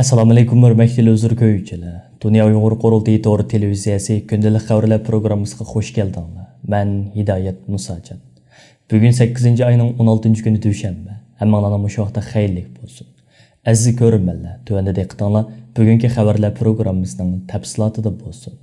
Assalomu alaykum hurmatli uzr ko'yuvchilar. Dunya Uyghur Qurultiyi to'g'ri televiziyasi kündəlik xəvərlər proqrammisiga xush keldinglar. Men Hidayat Musacan. Bugun 8-oyning 16 kuni dushanba. Hammanglarning shu vaqtda xayrlik bo'lsin. Aziz ko'rmanlar, tövəndə diqqətinglar bugungi xəvərlər proqrammisining təfsilatida bo'lsin.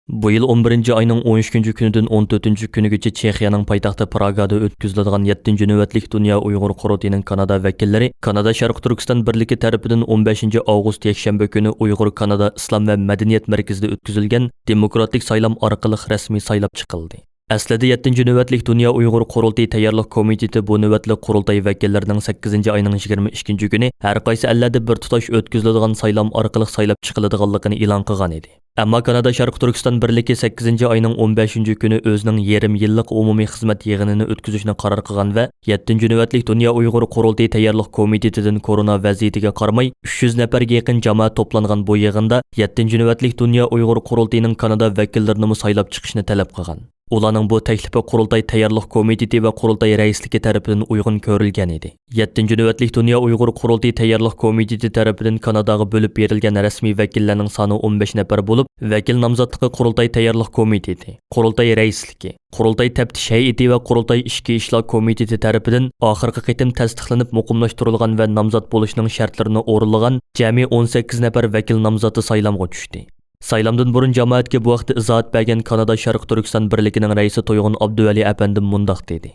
Bu yıl 11. ayının 13. günüdən 14. günügacha Çexiyaның paytaxtı Pragada ötküzüladigan 7. növbətlik Dunya Uyghur Qurultiyinin Kanada vəkilləri Kanada Şərq Türkistan Birliyi tərəfindən 15. avqust yakshanba günü Uyghur Kanada İslam və Mədəniyyət Mərkəzində ötküzülgən demokratik saylam arqılıq rəsmi saylab çıxıldı. Əslində 7. növbətlik Dunya Uyghur Qurultiyi tayyorluq komiteti bu növbətlik qurultay vəkillərinin 8. ayının 22. günü hər qaysı əllərdə bir tutaş ötküzüladigan saylam arqılıq saylab çıxıladiganlığını elan qılğan idi. Amma Kanada Şərq Türkistan Birliyi 8. ayının 15. günü özünün yarım yıllık umumi xizmət yığınını ötküzüşünü qarar qılğan və 7. növbətlik Dunya Uyghur Qurultiyi tayyorluq komitetidən korona vəziyyətiga qarmay 300 nəfərə yaxın cəmaət toplanğan bu yığında 7. növbətlik Dunya Uyghur Qurultiyinin Kanada vəkillərini saylab çıxışını tələb qılğan. Ularning bu taklifi Qurultay tayyorluq komiteti va Qurultay raisligi tarafidan uyg'un ko'rilgan edi. 7. navbatlik Dunya Uyghur Qurultiyi tayyorluq komiteti tarafidan Kanadaga bo'lib berilgan rasmiy vakillarning soni 15 nafar bo'lib, vakil nomzodligi Qurultay tayyorluq komiteti, Qurultay raisligi, Qurultay taftish hay'ati va Qurultay ishki ishlar komiteti tarafidan oxirgi qitim tasdiqlanib muqimlashtirilgan va nomzod bo'lishning shartlarini o'rinlagan jami 18 nafar vakil nomzodi saylamga tushdi. Saylamdan burun cemaatga bu vaqtda izohat bergan Kanada Şərq Türkistan Birligining raisi To'yg'un Abduvali apandim mundaq dedi.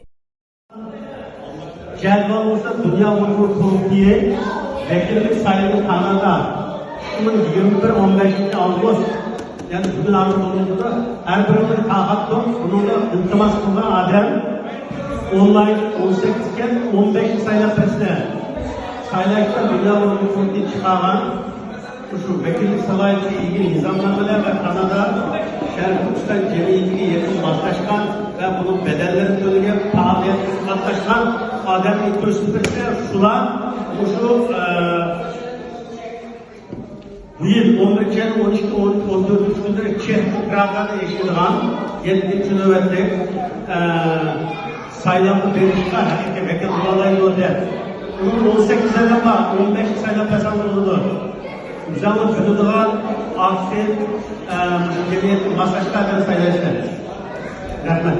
Dünya Uyghur Qurultiyi vekillik sayımı Kanada 2021-15 avgust yani bugün anlatıldı. Her birinin kağıtlı bununla iltimas kılan adam online 18 iken 15 sayılar presine sayılarken Dünya Uyghur Qurultiyi çıkaran şu vekillik salayetiyle ilgili nizamnamalar ve Kanada Şərq Türkistan cemiyetiga yakın baslaşkan ve bunun bedellerini ödeyen faaliyetini baslaşkan adamı gösterse şular şu bu yıl 11. 12. 14. günde Çex Praga'da yaşayan 7. növbetlik saylamı verişler hakikaten vekil bulayı oldu. Bunun 18 saylam var, 15 saylam kazanıldı. Uzanlı tutulan aktif cemiyetin masajlarını sayılır. Rahmet.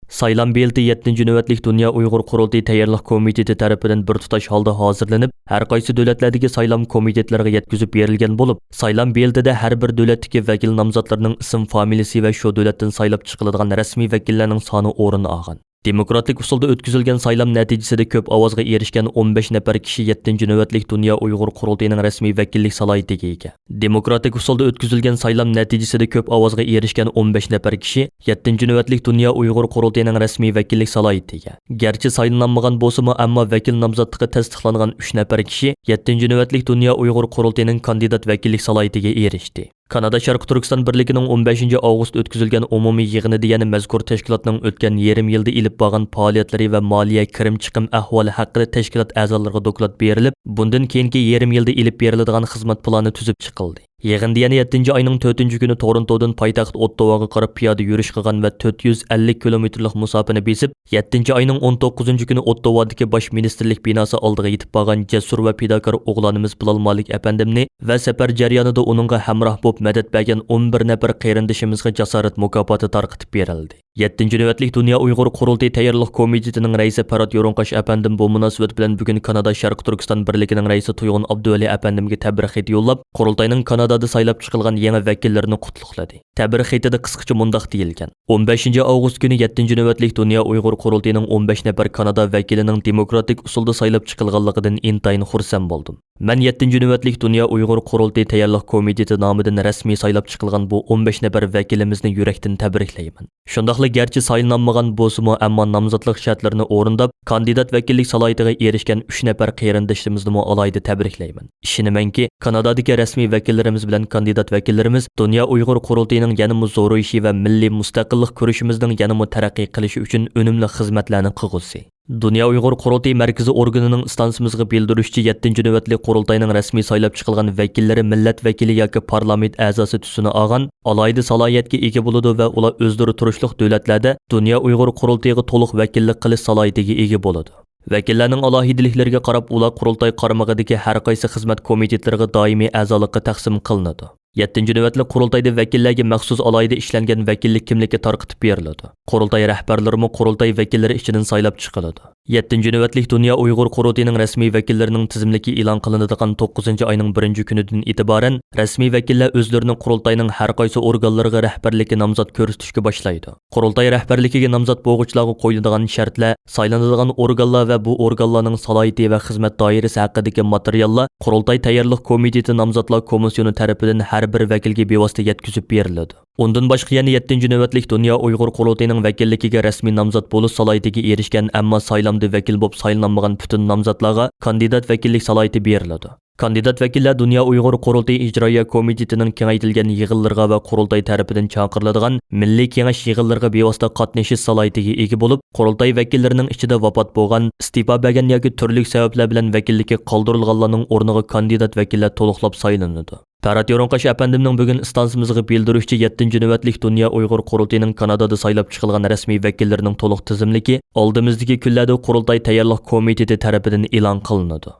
Saylam belti 7. növbətlik Dunya Uyghur Qurultiyi tayyorluq komiteti tarafidan bir tutash holda hozirlanib, har qaysi davlatlardagi saylam komitetlariga yetkazib berilgan bo'lib, saylam beltida har bir davlatdagi vakil nomzodlarining ism familiyasi va shu davlatdan saylab chiqiladigan rasmiy vakillarning soni o'rin olgan. Demokratik usulda ötküzülgen saylam nəticəsində köp avazga erişkən 15 nəfər kişi 7. növbətlik Dunya Uyghur Qurultiyinin rəsmi vəkillik salayetiga ega. Demokratik usulda ötküzülgen saylam nəticəsində köp avazga erişkən 15 nəfər kişi 7. növbətlik Dunya Uyghur Qurultiyinin rəsmi vəkillik salayetiga. Gerçi saylanmagan bolsa-mı, amma vəkil nomzodligi tasdiqlangan 3 nəfər kişi 7. növbətlik Dunya Uyghur Qurultiyinin kandidat vəkillik salayetiga erişdi. Kanada Şərq Türkistan Birligining 15. avqust ötküzülgen umumi yığınida yana mazkur tashkilotning o'tgan yarim yilda ilib borgan faoliyatlari va moliya kirim chiqim ahvoli haqida tashkilot a'zolariga doklad berilib, bundan keyingi yarim yilda ilib beriladigan xizmat plani tuzib chiqildi. Yig'inda yana 7. ayning 4. kuni Torontodan poytaxt Ottawaga qarab piyoda yurish qilgan va 450 kilometrlik musofani besib, 7. ayning 19. kuni Ottawa'dagi bosh ministerlik binosi oldiga yetib borgan jasur va fidokor o'g'lonimiz Bilal Malik apandimni va safar jarayonida uningga hamroh bo'lib madad bergan 11 nafar qarindishimizga jasorat mukofoti tarqatib berildi. 7. növbətlik Dunya Uyghur Qurultiyi tayyorluq komitetining raisi Parat Yo'ronqash apandim bu munosabat bilan bugun Kanada Şərq Türkistan Birligining raisi To'yg'un Abduvali apandimga tabrik xat yo'llab, Qurultayning Kanadada saylab chiqilgan yangi vakillarini qutlaqladi. Tabrik xatida qisqacha mundaq deyilgan: 15 avgust kuni 7. növbətlik Dunya Uyghur Qurultiyining 15 nafar Kanada vakilining demokratik usulda saylab chiqilganligidan intayin xursand bo'ldim. Men 7. növbətlik Dunya Uyghur Qurultiyi tayyorluq komiteti nomidan rasmiy saylab chiqilgan bu 15 nafar vakilimizni yurakdan tabriklayman. Shundaqla gerçi saylanmagan bo'lsa-mu, ammo nomzodlik shartlarini o'rindab, kandidat vakillik salohiyatiga erishgan 3 nafar qarindishimizni alayda tabriklayman. Ishonamanki, Kanadadagi rasmiy vakillarimiz bilan kandidat vakillarimiz Dunya Uyghur Qurultiyining yanama zo'royishi va milliy mustaqillik kurashimizning yanama taraqqiy qilishi uchun unumli xizmatlarni qilg'usi. Dunya Uyghur Qurultiyi markazi organining stansimizga bildirishicha 7. navbatlik Qurultayning rasmiy saylab chiqilgan vakillari millat vakili yoki parlament a'zosi tusini olgan, alayda salohiyatga ega bo'ladi va ular o'zlari turishliq davlatlarda Dunya Uyghur Qurultiyiga to'liq vakillik qilish salohiyatiga ega bo'ladi. Vakillarning alohidaliklariga qarab, ular qurultay qaramog'idagi har qaysi xizmat komitetlariga doimiy a'zolikqa taqsim qilinadi. 7-ci növbətli qurultayda vəkillərə məxsus alayda işlənən vəkillik kimligi tarqıtıb beriladi. Qurultay rəhbərləri qurultay vəkilləri içindən saylab çıxılады. 7-ci növbətlik Dunya Uyghur Qurultiyinin rəsmi vəkillərinin tizimliki elan qılınadigan 9-cu ayının 1-ci günüdən etibarən rəsmi vəkillər özlərinin qurultayının hər qaysı orqanlarına rəhbərlikə namzat göstərişə başlaydı. Qurultay rəhbərligiga namzat boğucularga qoyuladigan şərtlər, saylanadigan orqanlar və bu orqanların salayəti və xizmət dairəsi haqqındakı materiallar Qurultay tayyorluq komiteti namzatlar komissiyonu tərəfindən hər bir vəkilga bevosita yetkazib beriladi. Ondan boshqa yana 7-ci növbətlik Dunya Uyghur Qurultiyining vakilligiga rasmiy namzat bo'lish salohiyatiga erishgan, ammo saylamda vakil bo'lib saylanmagan butun namzatlarga kandidat vakillik salohiyati beriladi. Kandidat vakillar Dunya Uyghur Qurultiyi ijroiya komitetining kengaytirilgan yig'inlariga va qurultay tarafidan chaqiriladigan milliy kengash yig'inlariga bevosita qatnashish salohiyatiga ega bo'lib, qurultay vakillarining ichida vafot bo'lgan, istifa bergan yoki turli sabablar bilan vakillikka qoldirilganlarning o'rniga kandidat vakillar to'liqlab saylanadi. Tarat Yoronqash apandimning bugun istansimizga bildirishçi 7-ci növbətlik Dunya Uyghur Qurultiyining Kanadada saylab chiqilgan rasmiy vakillarining to'liq tizimligi oldimizdagi kunlarda qurultay tayyorluq komiteti tarafidan e'lon qilinadi.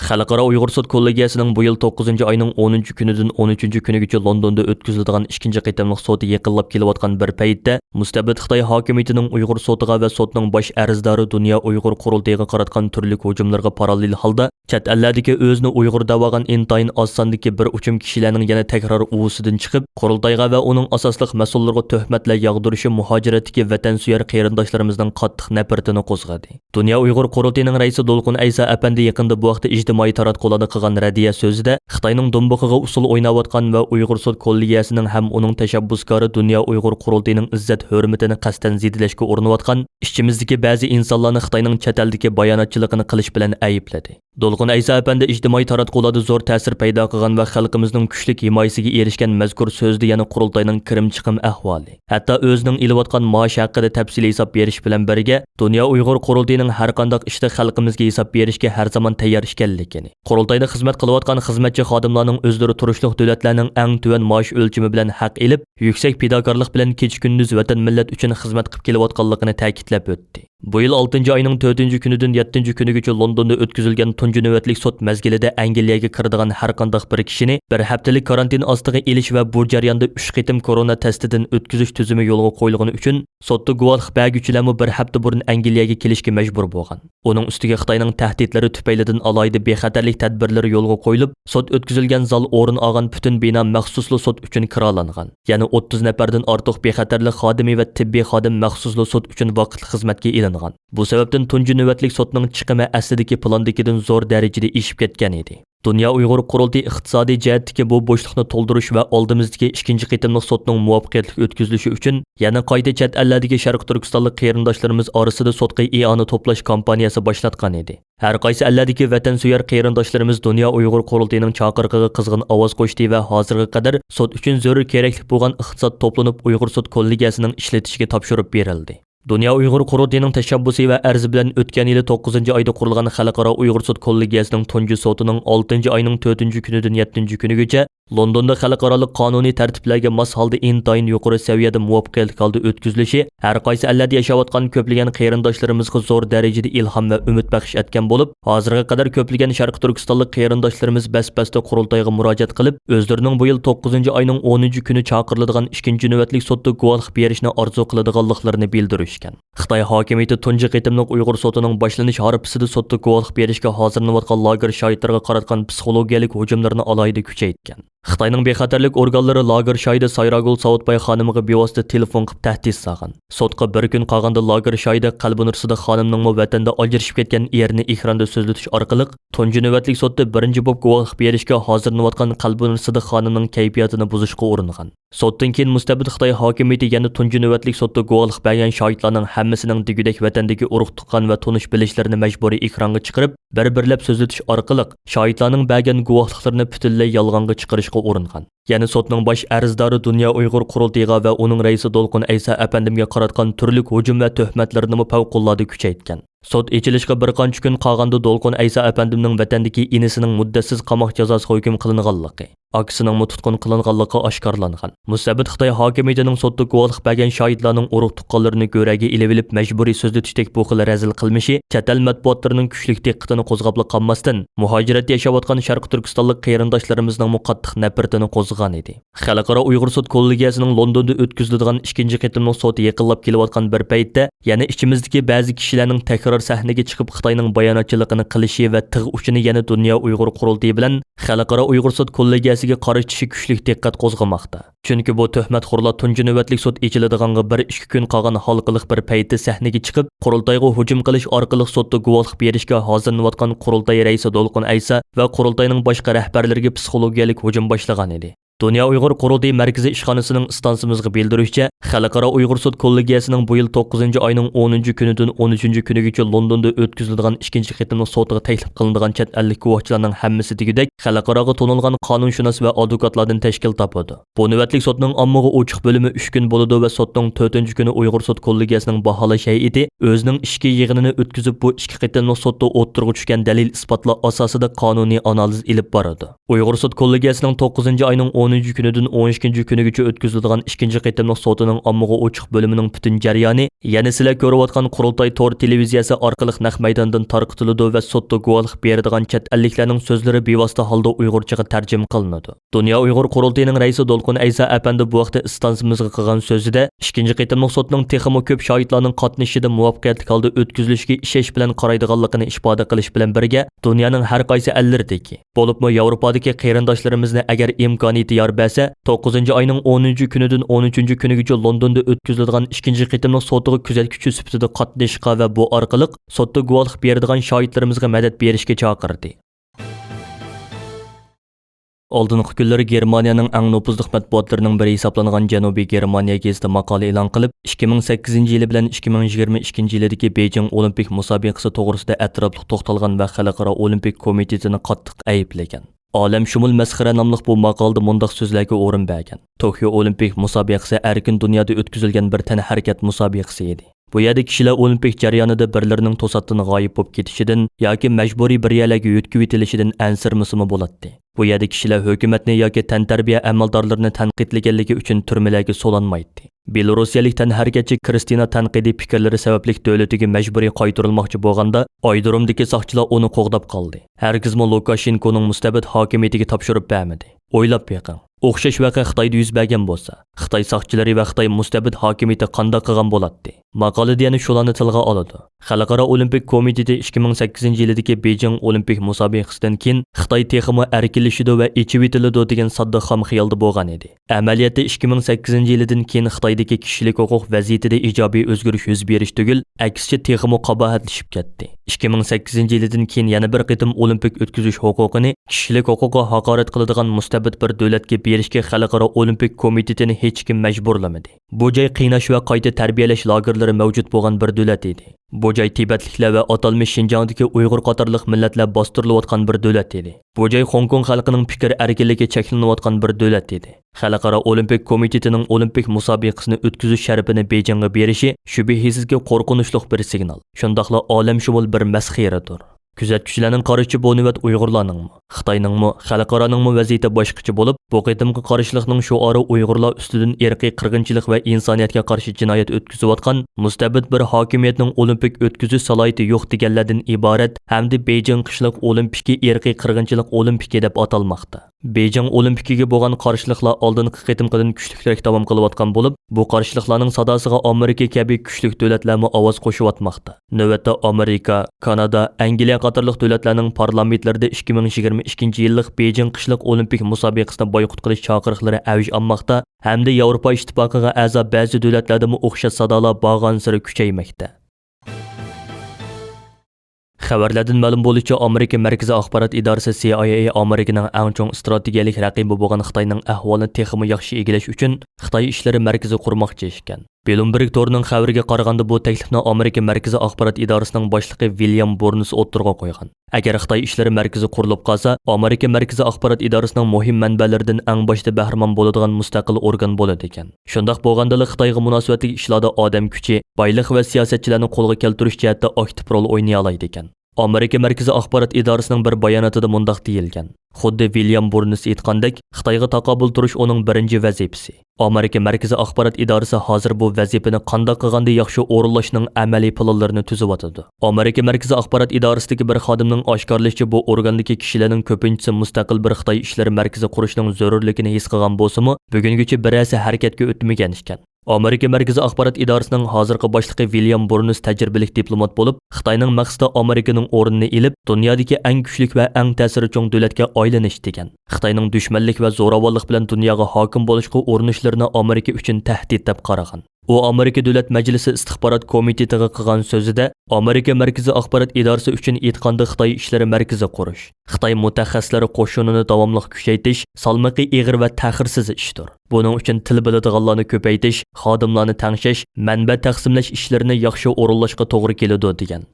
Xalqaro Uyg'ur sud kollegiyasining bu yil 9-ci ayının 10-ci kunidan 13-ci kunigacha Londonda o'tkaziladigan 2-ci qitimliq soti yaqinlab kelayotgan bir paytda mustabid Xitoy hokimiyatining Uyg'ur sotiga va sotning bosh arzdori Dunya Uyg'ur Qurultiyiga qaratgan turli hujumlarga parallel holda chet ellardagi o'zini Uyg'ur davogan intayin oz sondagi bir uchum kishilarning yana takror uvusidan chiqib, Qurultayga va uning asosliq mas'ullarga tuhmatlar yog'dirishi muhojiratdagi vatansuyar qarindoshlarimizning qattiq nafratini qo'zg'adi. Dunya Uyg'ur Qurultiyining raisi Dolqun Aysa apandi yaqinda bu vaqtda ijtimoiy taratqularda qilgan radiya so'zida Xitoyning do'mbiqiga usul o'ynayotgan va Uyg'ur sud kollegiyasining ham uning tashabbuskori Dunya Uyg'ur Qurultiyining izzat hurmatini qasdan zidlashga urinayotgan ishchimizdagi ba'zi insonlarni Xitoyning chet eldagi bayonotchiligini qilish bilan aybladi. Dolqun Aysa apandi ijtimoiy taratqularda zo'r ta'sir paydo qilgan va xalqimizning kuchli himoyasiga erishgan mazkur so'zda yana qurultayning kirim chiqim ahvoli, hatto o'zining ilayotgan maosh haqida tafsiliy hisob berish bilan birga Dunya Uyg'ur Qurultiyining har qanday ishda xalqimizga hisob berishga har zaman tayyor ekanligini, qurultayda xizmat qilayotgan xizmatchi xodimlarning o'zlari turishliq davlatlarning eng tuvan maosh o'lchimi bilan haq elib, yuksak fidokorlik bilan kecha-kunduz vatan millat uchun xizmat qilib kelayotganligini ta'kidlab o'tdi. Bu yil 6-ci ayının 4-ci kunidan 7-ci kunigacha Londonda o'tkazilgan tunji navbatlik sud mazgilida Angliyaga kiradigan har qanday bir kishini bir haftalik karantin ostiga elish va bu jarayonda 3 qitim korona testidan o'tkazish tuzumi yo'lga qo'yilgani uchun sudda guvohlik beruvchilarmi bir hafta burun Angliyaga kelishga majbur bo'lgan. Uning ustiga Xitoyning tahdidlari tufaylidan alohida bexatarlik tadbirlari yo'lga qo'yilib, sud o'tkazilgan zal o'rin olgan butun bino maxsusli sud uchun kiralangan. Ya'ni 30 nafardan ortiq bexatarlik xodimi va tibbiy xodim maxsusli sud uchun vaqtli xizmatga elingan. Bu sababdan tunji navbatlik sudning chiqimi aslidagi plandagidan zo'r darajada eshib ketgan edi. Dunya Uyg'ur Qurultiyi iqtisodiy jihatdagi bu bo'shliqni to'ldirish va oldimizdagi 2-chi qitimliq sudning muvaffaqiyatli o'tkazilishi uchun yana qayta chet ellardagi Sharq Turkistonlik qarindoshlarimiz orasida sudga i'ona to'plash kampaniyasi boshlatgan edi. Har qaysi ellardagi vatansuyar qarindoshlarimiz Dunya Uyg'ur Qurultiyining chaqiriqiga qizg'in ovoz qo'shdi va hozirga qadar sud uchun zarur kerakli bo'lgan iqtisod to'planib Uyg'ur sud kollegiyasining ishlatishiga topshirib berildi. Dunya Uyg'ur Qurultiyining tashabbusi va arzi bilan o'tgan yili 9-ci oyda qurilgan Xalqaro Uyg'ur sud kollegiyasining tunji sotining 6-ci ayının 4-ci kunidan 7-ci kunigacha Londonda xalqarалық qonuniy tartiblarga mos holda intayin yuqori saviyada muvaffaqiyatli holda o'tkazilishi har qaysi ellarda yashayotgan ko'plagan qarindoshlarimizga zo'r darajada ilhom va umid baxsh etgan bo'lib, hozirga qadar ko'plagan Sharq Turkistonlik qarindoshlarimiz bas-basda qurultayga murojaat qilib, o'zlarining bu yil 9-ci ayının 10-ci kuni chaqiriladigan 2-ci navbatlik sudda guvohlik berishni orzu qiladiganliklarini bildirishgan. Xitoy hokimiyati tunji qitimliq Uyg'ur sotining boshlanish harfisida sudda guvohlik berishga hozirlanayotgan lager shohidlarga qaratgan psixologiyalik hujumlarni alohida kuchaytgan. Xitoyning bexatarlik organlari lager shohidi Sayragul Savutbay xonimiga bevosita telefon qilib tahdid solgan. Sudga bir kun qolganda lager shohidi Qalbinursida xonimning vatanda ajrashib ketgan erini ekranda so'zlatish orqali tunji navbatlik sudda birinchi bo'lib guvohlik berishga hozirlanayotgan Qalbinursida xonimning kayfiyatini buzishga uringan. Suddan keyin mustabid Xitoy hokimiyati yana tunji navbatlik sudda guvohlik bergan shohidlarning hammasining digudek vatandagi urug' tuqqan va tonish bilishlarini majburiy ekronga chiqarib, bir-birlab so'zlatish orqali shohidlarning bergan guvohliklarini butunlay yolg'onga chiqarishga uringan. Yana sudning bosh arzdori Dunya Uyg'ur Qurultiyiga va uning raisi Dolqun Aysa apandimga qaratgan turli hujum va tuhmatlarini favqulodda kuchaytgan. Sud echilishga bir qancha kun qolganda Dolqun Aysa apandimning vatandagi inisining muddatsiz qamoq jazosiga hukm qilinganligi, akisining tutqun qilinganligi oshkorlangan. Mustabid Xitoy hokimiyatining sudda guvohlik bergan shohidlarning urug' tuqqanlarini ko'raga ilib majburiy so'zlatishdek bu xil razil qilmishi chet el matbuotlarining kuchli diqqatini qo'zg'ab qolmasdan muhojiratda yashayotgan Sharq Turkistonlik qarindoshlarimizning muqattiq nafratini qo'zg'agan edi. Xalqaro Uyg'ur sud kollegiyasining Londonda o'tkaziladigan ikkinchi qitimli sud yaqinlab kelayotgan bir paytda yana ichimizdagi ba'zi kishilarning takror sahnaga chiqib Xitoyning bayonotchiligini qilishi va tig' uchini yana Dunya Uyg'ur Qurultiyi bilan Xalqaro Uyg'ur sud kollegiyasiga qarshi kuchli diqqat qo'zg'amoqda. Chunki bu tuhmatxo'rlar tunji navbatlik sud echiladiganga 1-2 kun qolgan halqiliq bir paytda sahnaga chiqib Qurultayga hujum qilish orqali sudda guvohlik berishga hozirlanayotgan Qurultiyi raisi Dolqun Aysa va Qurultayning boshqa rahbarlariga psixologiyalik hujum boshlagan edi. Dunya Uyg'ur Qurultiyi markaziy ishxonasining istansimizga bildirishicha, Xalqaro Uyg'ur sud kollegiyasining bu yil 9-oyning 10-kunidan 13-kunigacha Londonda o'tkaziladigan ikkinchi qitimli sudga taklif qilinadigan chet ellik guvohchilarning hammasi degidek xalqaroga to'nilgan qonunshunos va advokatlardan tashkil topadi. Bu navbatlik sudning ommaga ochiq bo'limi 3 kun bo'ladi va sudning 4-kuni Uyg'ur sud kollegiyasining baholash hay'ati o'zining ishki yig'inini o'tkazib bu ikki qitimli sudda o'tirg'i tushgan dalil isbotlar asosida qonuniy analiz ilib boradi. Uyg'ur sud kollegiyasining 9-oyning 10-kunidan 12-kunigacha o'tkaziladigan ikkinchi qitimli sudning ommaga ochiq bo'limining butun jarayoni yana sizlar ko'rayotgan Qurultiyi tor televiziyasi orqali naq maydondan tarqatiladi va sudda guvohlik beradigan chet elliklarning so'zlari bevosita holda Uyg'urchaga tarjima qilinadi. Dunya Uyg'ur Qurultiyining raisi Dolqun Aysa apandi bu vaqtda istansimizga qilgan so'zida ikkinchi qitimli sudning texmo ko'p shohidlarning qatnashishida muvaffaqiyatli holda o'tkazilishiga ishosh bilan qaraydiganligini ifoda qilish bilan birga dunyoning har qaysi ellardagi bo'libmi Yevropadagi qarindoshlarimizni agar imkoniyati yor bersa 9-oyning 10-kunidan 13-kunigacha Londonda o'tkaziladigan ikkinchi qitimli sudga kuzatuvchi sifatida qatnashishga va bu orqali sudda guvohlik beradigan shohidlarimizga madad berishga chaqirdi. Oldingi kunlari Germaniyaning eng nopuzli matbuotlarining biri hisoblangan Janubiy Germaniya gazeti maqola e'lon qilib, 2008-yili bilan 2022-yildagi Beijing Olimpik musobaqasi to'g'risida atrofli to'xtalgan va Xalqaro Olimpik komitetini qattiq ayblagan. Olam shumul masxara nomli bu maqolda mundaq so'zlarga o'rin bergan. Tokio Olimpik musobaqasi erkin dunyoda o'tkazilgan bir tana harakat musobaqasi edi. Bu yerda kishilar olimpik jarayonida birlarining to'satdan g'oyib bo'lib ketishidan yoki majburiy bir yerlarga yo'tkib etilishidan ansirmisimi bo'ladi. Bu yerda kishilar hukumatni yoki tantarbiya amaldorlarini tanqidlaganligi uchun turmalarga so'lanmaydi. Belarusiyalik tanharakatchi Kristina tanqidiy fikrlari sababli davlatiga majburiy qaytarilmoqchi bo'lganda, Oydirumdagi soqchilar uni qo'g'dab qoldi. Hargizmi Lukashenkoning mustabid hokimiyatiga topshirib bermadi. O'ylab beqing. O'xshash voqea Xitoyda yuz bergan bo'lsa, Xitoy soqchilari va Xitoy mustabid hokimiyati qanday qilgan bo'ladi? Maqolada yana shularni tilga oladi. Xalqaro Olimpik komiteti 2008-yildagi Beijing Olimpik musobaqasidan keyin Xitoy texmo erkinlashidi va ichib etiladi degan sodda xam xiyolda bo'lgan edi. Amaliyotda 2008-yildan keyin Xitoydagi kishilik huquq vaziyatida ijobiy o'zgarish yuz berish tugul, aksicha texmo qabohatlashib ketdi. 2008-yildan keyin yana bir qitim olimpik o'tkazish huquqini kishilik huquqqa haqorat qiladigan mustabid bir davlatga berishga Xalqaro Olimpik komitetini hech kim majburlamadi. Bu joy qiynash va qayta tarbiyalash lagerlari mavjud bo'lgan bir davlat edi. Bu joy Tibetliklar va atalmish Xinjiangdagi Uyg'ur qatorliq millatlar bostirilayotgan bir davlat edi. Bu joy Hong Kong xalqining fikr erkinligi cheklanayotgan bir davlat edi. Xalqaro Olimpik komitetining olimpik musobaqasini o'tkazish sharafini Beijingga berishi shubhisizga qo'rqinchli bir signal. Shundaqla olam shumul bir masxiradir. Kuzatuvchilarning qarashicha bu navbat Uyg'urlarningmi, Xitoyningmi, xalqaroningmi vaziyati boshqacha bo'lib, bu qitimqi qarshilikning shuori Uyg'urlar ustidan irqiy qirg'inchilik va insoniyatga qarshi jinoyat o'tkazayotgan mustabid bir hokimiyatning olimpik o'tkazish salohiyati yo'q deganlardan iborat hamda Beijing qishliq olimpiki irqiy qirg'inchilik olimpiki deb atalmoqda. Beijing olimpikiga bo'lgan qarshiliklar oldingi qitimqidan kuchliroq davom qilayotgan bo'lib, bu qarshiliklarning sadosiga Amerika kabi kuchli davlatlarmi ovoz qo'shayotmoqda. Navbatda Amerika, Kanada, Angliya qatorliq davlatlarning parlamentlarida 2022-yillik Beijing qishliq olimpik musobaqasini boykot qilish chaqiriqlari avj olmoqda hamda Yevropa ittifoqiga a'zo ba'zi davlatlarda o'xshash sadolar borgan sari kuchaymoqda. Xəvərlərdən ma'lum bo'lishicha, Amerika Markaziy axborot idorasi CIA Amerikaning eng chong strategiyalik raqibi bo'lgan Xitoyning ahvolini texmo yaxshi egallash uchun Xitoy ishlari markazi qurmoqchi ekan. Bloomberg торының xəbəriga qaraganda bu təklifni Amerika Mərkəzi Axbarat İdarəsinin başlığı William Burns o'ttirg'a qo'ygan. Agar Xitoy ishlari markazi qurilib qolsa, Amerika Mərkəzi Axbarat İdarəsinin muhim mənbəlaridan eng başda bəhrəman bo'ladigan mustaqil organ bo'ladi ekan. Shundaq bo'lganda Xitoyga munosabatli ishlarda odam kuchi, boylik va siyosatchilarni qo'lga keltirish jihatda aktiv rol o'ynay oladi ekan. Amerika Mərkəzi Axbarat İdarəsinin bir bayonotida mundaq deyilgan. Xuddi William Burns aytgandek, Xitoyga taqobil turish uning birinchi vazifasi. Amerika Mərkəzi Axbarat İdarəsi hozir bu vazifani qanday qilganda yaxshi o'rinlashning amaliy planlarini tuzib atadi. Amerika Mərkəzi Axbarat İdarəsidagi bir xodimning oshkorlashicha bu organdagi kishilarning ko'pinchisi mustaqil bir Xitoy ishlari markazi qurishning zarurligini his qilgan bo'lsa-mu, bugungacha birasi harakatga o'tmagan ekan. Amerika Mərkəzi Axbarat İdarəsinin hozirgi boshlig'i William Burns tajribali diplomat bo'lib, Xitoyning maqsadi Amerikaning o'rnini olib, dunyodagi eng kuchli va eng ta'sirchan davlatga aylanish degan. Xitoyning dushmanlik va zo'ravonlik bilan dunyoga hokim bo'lishga urinishlarini Amerika uchun tahdid deb qaragan. U Amerika Davlat Majlisi istixborot komitetiga qilgan so'zida Amerika Mərkəzi Axbarat İdarəsi uchun aytganda Xitoy ishlari markazi qurish, Xitoy mutaxassislari qo'shinini davomli kuchaytirish, salmoqi ig'ir va ta'xirsiz ishdir. Buning uchun til biladiganlarni ko'paytirish, xodimlarni tangshash, manba taqsimlash ishlarini yaxshi o'rinlashga to'g'ri keladi degan.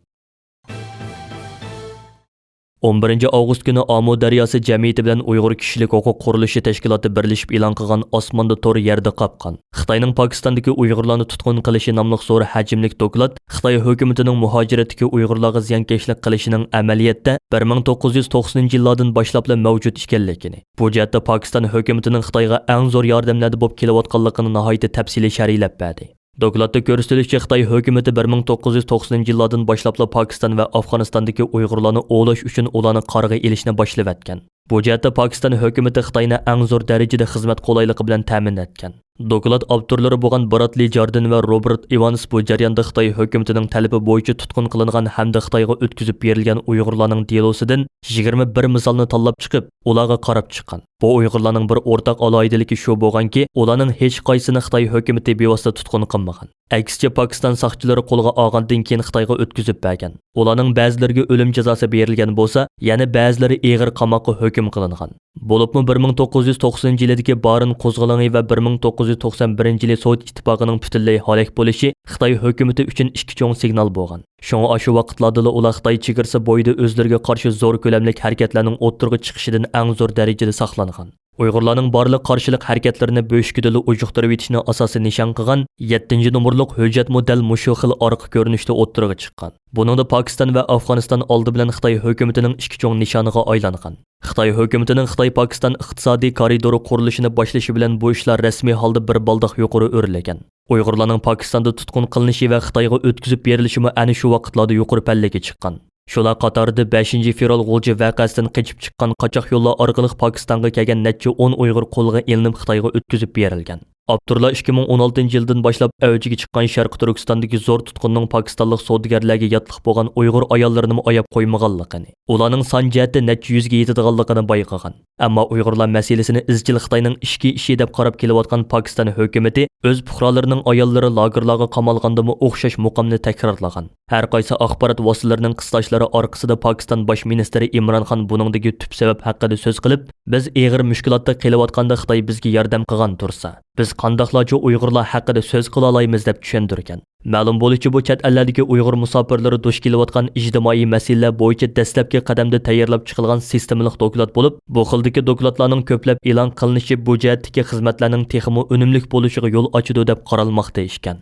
11 avgust kuni Amu daryosi jamiyati bilan Uyghur kishilik huquq qurilishi tashkiloti birlashib e'lon qilgan osmonda to'r yerda qopgan. Xitoyning Pokistondagi Uyg'urlarni tutqun qilishi nomli zo'r hajmlik doklad Xitoy hukumatining muhojiratdagi Uyg'urlarga ziyonkashlik qilishining amaliyotda 1990-yillardan boshlab mavjud ekanligini, bu jihatda Pokiston hukumatining Xitoyga eng zo'r yordamlarda bo'lib kelayotganligini nihoyatda tafsiliy sharhlab berdi. Dokladda ko'rsatilishicha Xitoy hukumati 1990-yillardan boshlab Pokiston va Afg'onistondagi Uyg'urlarni o'lash uchun ularni qarg'a elishni boshlab etgan. Bu jihatda Pokiston hukumati Xitoyni eng zo'r darajada xizmat qulayligi bilan ta'min etgan. Doklad avtorlari bo'lgan Bradley Jordan va Robert Evans bu jarayonda Xitoy hukumatining talabi bo'yicha tutqun qilingan hamda Xitoyga o'tkazib berilgan Uyg'urlarning delosidan 21 misolni tanlab chiqib, ularga qarab chiqqan. Bu Uyg'urlarning bir o'rtaq aloyidaligi shu bo'lganki, ularning hech qaysini Xitoy hukumati bevosita tutqun qilmagan. Aksicha Pokiston soqchilari qo'lga olgandan keyin Xitoyga o'tkazib bergan. Ularning ba'zilariga o'lim jazosi berilgan bo'lsa, yana ba'zilari og'ir qamoqqa hukm qilingan. Bo'libmi 1990-yildagi Barin qo'zg'oloni va 1991-yil Sovet ittifoqining butunlay halok bo'lishi Xitoy hukumati uchun ikki cho'ng signal bo'lgan. Shunga shu vaqtlarda ular Xitoy chegarasi bo'yida o'zlariga qarshi zo'r ko'lamli harakatlarning o'ttirg'i chiqishidan eng zo'r darajada saqlangan. Uyg'urlarning barliq qarshilik harakatlarini bo'shkidili ujuqtirib etishni asosi nishon qilgan 7-numurliq hujjat model mushu xil orqa ko'rinishda o'ttirg'i chiqqan. Buningda Pokiston va Afg'oniston oldi bilan Xitoy hukumatining ikki cho'ng nishoniga aylangan. Xitoy hukumatining Xitoy-Pokiston iqtisodiy koridori qurilishini boshlashi bilan bu ishlar rasmiy holda bir baldoq yuqori o'rlagan. Uyg'urlarning Pokistonda tutqun qilinishi va Xitoyga o'tkazib berilishi ana shu vaqtlarda yuqori pallaga chiqqan. Shular qatorida 5-fevral G'ulji voqeasidan qochib chiqqan qochoq yo'llar orqali Pokistonga kelgan necha 10 Uyg'ur qo'lga ilinib Xitoyga o'tkazib berilgan. Abdurla 2016-yildan boshlab avjiga chiqqan Sharq Turkistondagi zo'r tutqunning pokistonlik savdogarlarga yotliq bo'lgan Uyg'ur ayollarini oyab qo'ymaganligini, ularning son jihatda necha yuzga yetadiganligini bayqagan. Ammo Uyg'urlar masalasini izchil Xitoyning ishki ishi deb qarab kelayotgan Pokiston hukumati o'z fuqarolarining ayollari lagerlarga qamalgandimi o'xshash muqomni takrorlagan. Har qaysi axborot vositalarining qistashlari orqasida Pokiston bosh ministri Imron Xon buningdagi tub sabab haqida so'z qilib, biz og'ir mushkulotda kelayotganda Xitoy bizga yordam qilgan tursa, biz qandoqlarcha Uyg'urlar haqida so'z qila olamiz deb tushuntirgan. Ma'lum bo'lishicha bu chet ellardagi Uyg'ur musofirlari duch kelayotgan ijtimoiy masalalar bo'yicha dastlabki qadamda tayyorlab chiqilgan sistemalik doklad bo'lib, bu xildagi dokladlarning ko'plab e'lon qilinishi bu jihatdagi xizmatlarning texmo unumli bo'lishiga yo'l ochadi deb qaralmoqda ekan.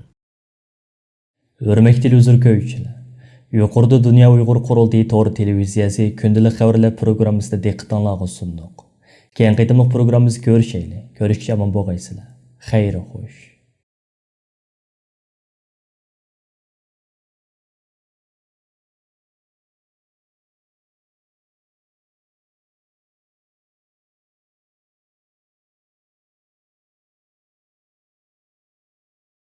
Hurmatli uzr ko'ychilar. Yuqorida Dunya Uyg'ur Qurultiyi to'g'ri televiziyasi kündilik xəvərlər pirugrammisi diqqətinizə sunduq. Keyin qaytımlıq proqramımızı görüşəylik. Görüşkə aman boğaysılar. Xeyri xoş.